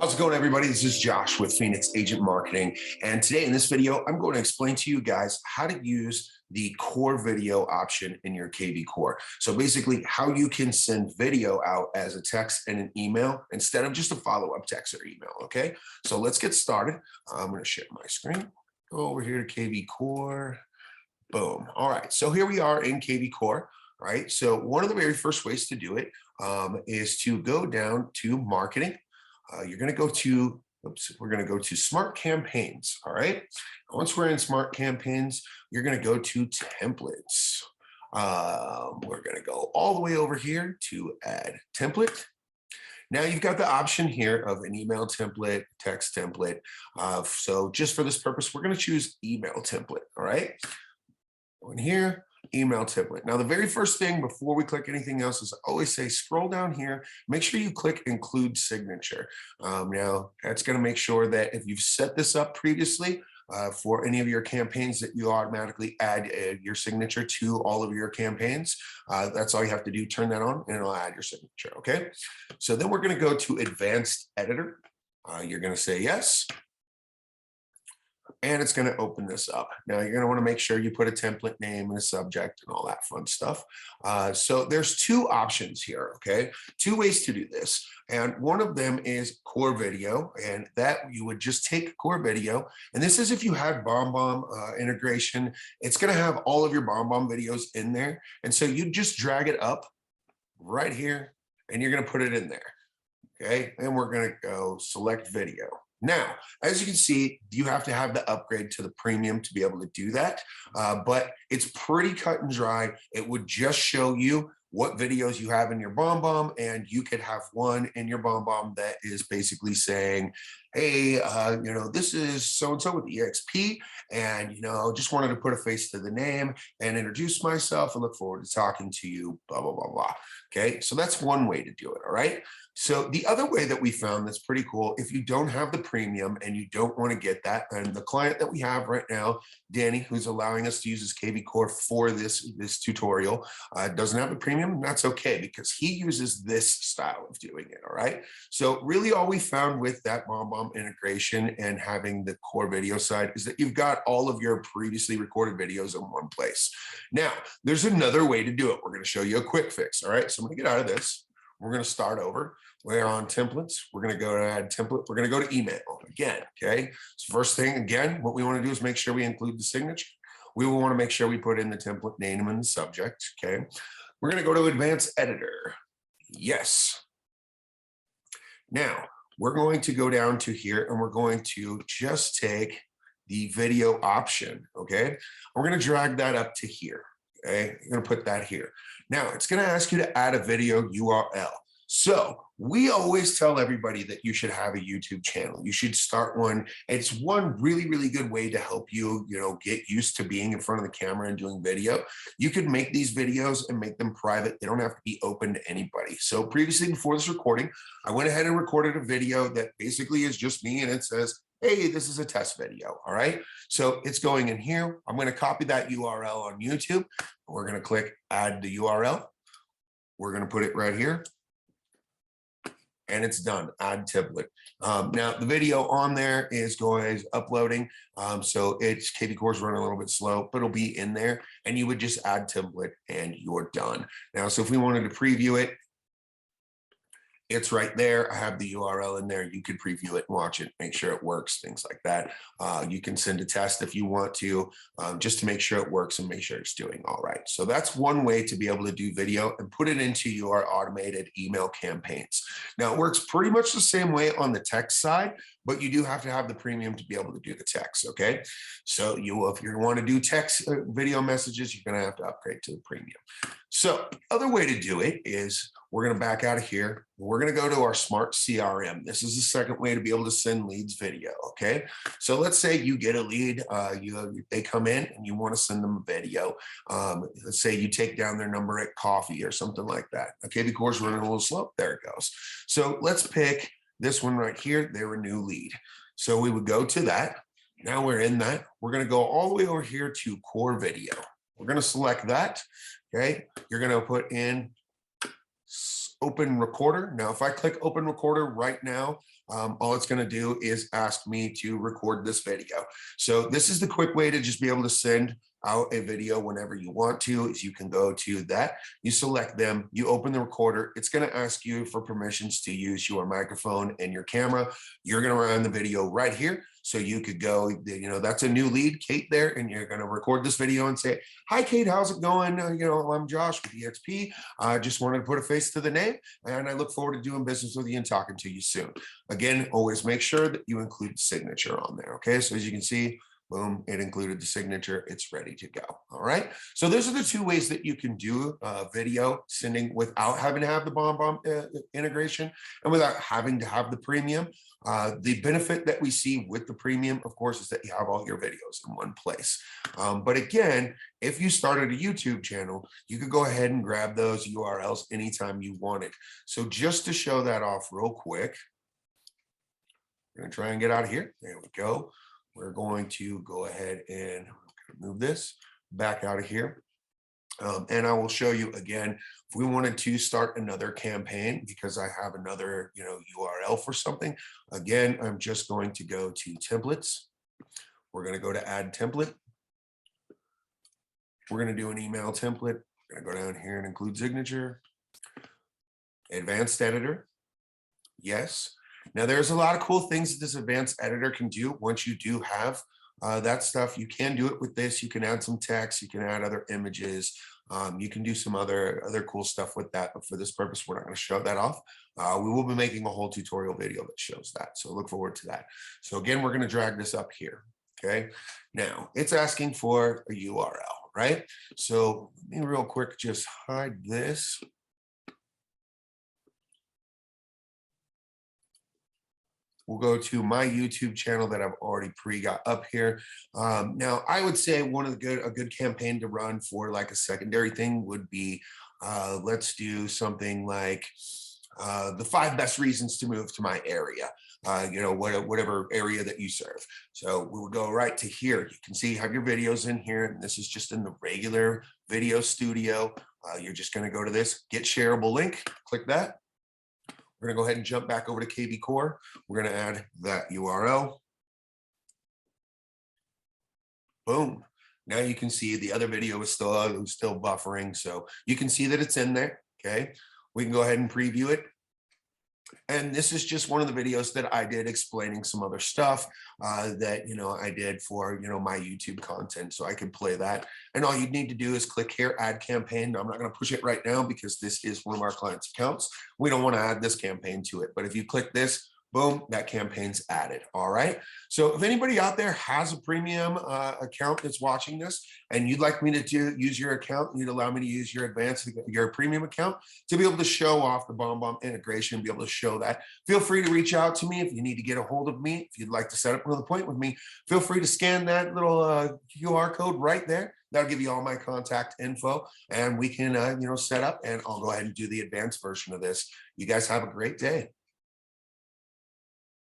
How's it going, everybody? This is Josh with Phoenix Agent Marketing. And today in this video, I'm going to explain to you guys how to use the core video option in your KvCore. So basically how you can send video out as a text and an email instead of just a follow-up text or email, okay? So let's get started. I'm going to share my screen. Go over here to KvCore. Boom. All right. So here we are in KvCore, right? So one of the very first ways to do it is to go down to marketing. You're going to go to, we're going to go to Smart Campaigns. All right. Once we're in Smart Campaigns, you're going to go to Templates. We're going to go all the way over here to Add Template. Now you've got the option here of an email template, text template. So just for this purpose, we're going to choose email template. All right. Go in here. Email template. Now, the very first thing before we click anything else is I always say scroll down here, make sure you click include signature. Now, that's going to make sure that if you've set this up previously for any of your campaigns that you automatically add your signature to all of your campaigns. That's all you have to do. Turn that on and it'll add your signature. Okay. So then we're going to go to advanced editor. You're going to say yes. And it's going to open this up. Now you're going to want to make sure you put a template name and a subject and all that fun stuff. So there's two options here, okay? Two ways to do this. And one of them is core video, and that you would just take core video. And this is if you have BombBomb integration, it's going to have all of your BombBomb videos in there. And so you just drag it up right here and you're going to put it in there. Okay. And we're going to go select video. Now, as you can see, you have to have the upgrade to the premium to be able to do that, but it's pretty cut and dry. It would just show you what videos you have in your BombBomb, and you could have one in your BombBomb that is basically saying, hey, this is so-and-so with EXP, and, just wanted to put a face to the name and introduce myself and look forward to talking to you, blah, blah, blah, blah. Okay, so that's one way to do it, all right? So the other way that we found that's pretty cool, if you don't have the premium and you don't want to get that, and the client that we have right now, Danny, who's allowing us to use his KvCore for this tutorial, doesn't have the premium, that's okay, because he uses this style of doing it, all right? So really all we found with that BombBomb integration and having the core video side is that you've got all of your previously recorded videos in one place. Now, there's another way to do it. We're going to show you a quick fix, all right? So I'm going to get out of this. We're going to start over. We're on templates. We're going to go to add template. We're going to go to email again. Okay. So first thing, again, what we want to do is make sure we include the signature. We will want to make sure we put in the template name and the subject. Okay. We're going to go to advanced editor. Yes. Now we're going to go down to here and we're going to just take the video option. Okay. We're going to drag that up to here. Okay. You're going to put that here. Now it's going to ask you to add a video URL. So we always tell everybody that you should have a YouTube channel. You should start one. It's one really, really good way to help you, get used to being in front of the camera and doing video. You could make these videos and make them private. They don't have to be open to anybody. So previously, before this recording, I went ahead and recorded a video that basically is just me, and it says, hey, this is a test video. All right. So it's going in here. I'm going to copy that URL on YouTube. We're going to click add the URL. We're going to put it right here. And it's done. Add template. Now the video on there is uploading. So it's KvCore's running a little bit slow, but it'll be in there. And you would just add template and you're done. Now, so if we wanted to preview it, it's right there. I have the URL in there. You could preview it and watch it, make sure it works, things like that. You can send a test if you want to, just to make sure it works and make sure it's doing all right. So that's one way to be able to do video and put it into your automated email campaigns. Now it works pretty much the same way on the text side, but you do have to have the premium to be able to do the text, okay? So if you want to do text video messages, you're going to have to upgrade to the premium. So other way to do it is we're going to back out of here. We're going to go to our smart CRM. This is the second way to be able to send leads video, okay? So let's say you get a lead, they come in and you want to send them a video. Let's say you take down their number at coffee or something like that. Okay, KvCore's running a little slow. There it goes. So let's pick this one right here. They're a new lead. So we would go to that. Now we're in that. We're going to go all the way over here to core video. We're going to select that. Okay. You're going to put in open recorder. Now, if I click open recorder right now, all it's going to do is ask me to record this video. So this is the quick way to just be able to send out a video whenever you want to. Is you can go to that, you select them, you open the recorder. It's going to ask you for permissions to use your microphone and your camera. You're going to run the video right here. So you could go, that's a new lead, Kate there, and you're going to record this video and say, hi, Kate, how's it going? I'm Josh with EXP. I just wanted to put a face to the name, and I look forward to doing business with you and talking to you soon. Again, always make sure that you include signature on there. Okay, so as you can see, boom, it included the signature. It's ready to go. All right. So those are the two ways that you can do video sending without having to have the BombBomb integration and without having to have the premium. The benefit that we see with the premium, of course, is that you have all your videos in one place. But again, if you started a YouTube channel, you could go ahead and grab those URLs anytime you wanted. So just to show that off real quick, we're going to try and get out of here. There we go. We're going to go ahead and move this back out of here. And I will show you again, if we wanted to start another campaign, because I have another, URL for something. Again, I'm just going to go to templates. We're going to go to add template. We're going to do an email template. We're going to go down here and include signature. Advanced editor. Yes. Now, there's a lot of cool things that this advanced editor can do once you do have that stuff. You can do it with this. You can add some text. You can add other images. You can do some other cool stuff with that. But for this purpose, we're not going to show that off. We will be making a whole tutorial video that shows that. So look forward to that. So again, we're going to drag this up here. Okay. Now, it's asking for a URL, right? So let me real quick just hide this. We'll go to my YouTube channel that I've already got up here. Now, I would say a good campaign to run for like a secondary thing would be, let's do something like the 5 best reasons to move to my area, whatever area that you serve. So we would go right to here. You can see you have your videos in here, and this is just in the regular video studio. You're just going to go to this, get shareable link, click that. We're going to go ahead and jump back over to KvCore. We're going to add that URL. Boom. Now you can see the other video is still buffering. So you can see that it's in there. Okay. We can go ahead and preview it. And this is just one of the videos that I did explaining some other stuff that, I did for, my YouTube content. So I can play that. And all you need to do is click here, add campaign. Now, I'm not going to push it right now because this is one of our clients' accounts. We don't want to add this campaign to it. But if you click this, boom, that campaign's added. All right. So if anybody out there has a premium account that's watching this and you'd like me to use your account, you'd allow me to use your premium account to be able to show off the BombBomb integration, be able to show that. Feel free to reach out to me if you need to get a hold of me. If you'd like to set up another point with me, feel free to scan that little QR code right there. That'll give you all my contact info, and we can, set up, and I'll go ahead and do the advanced version of this. You guys have a great day.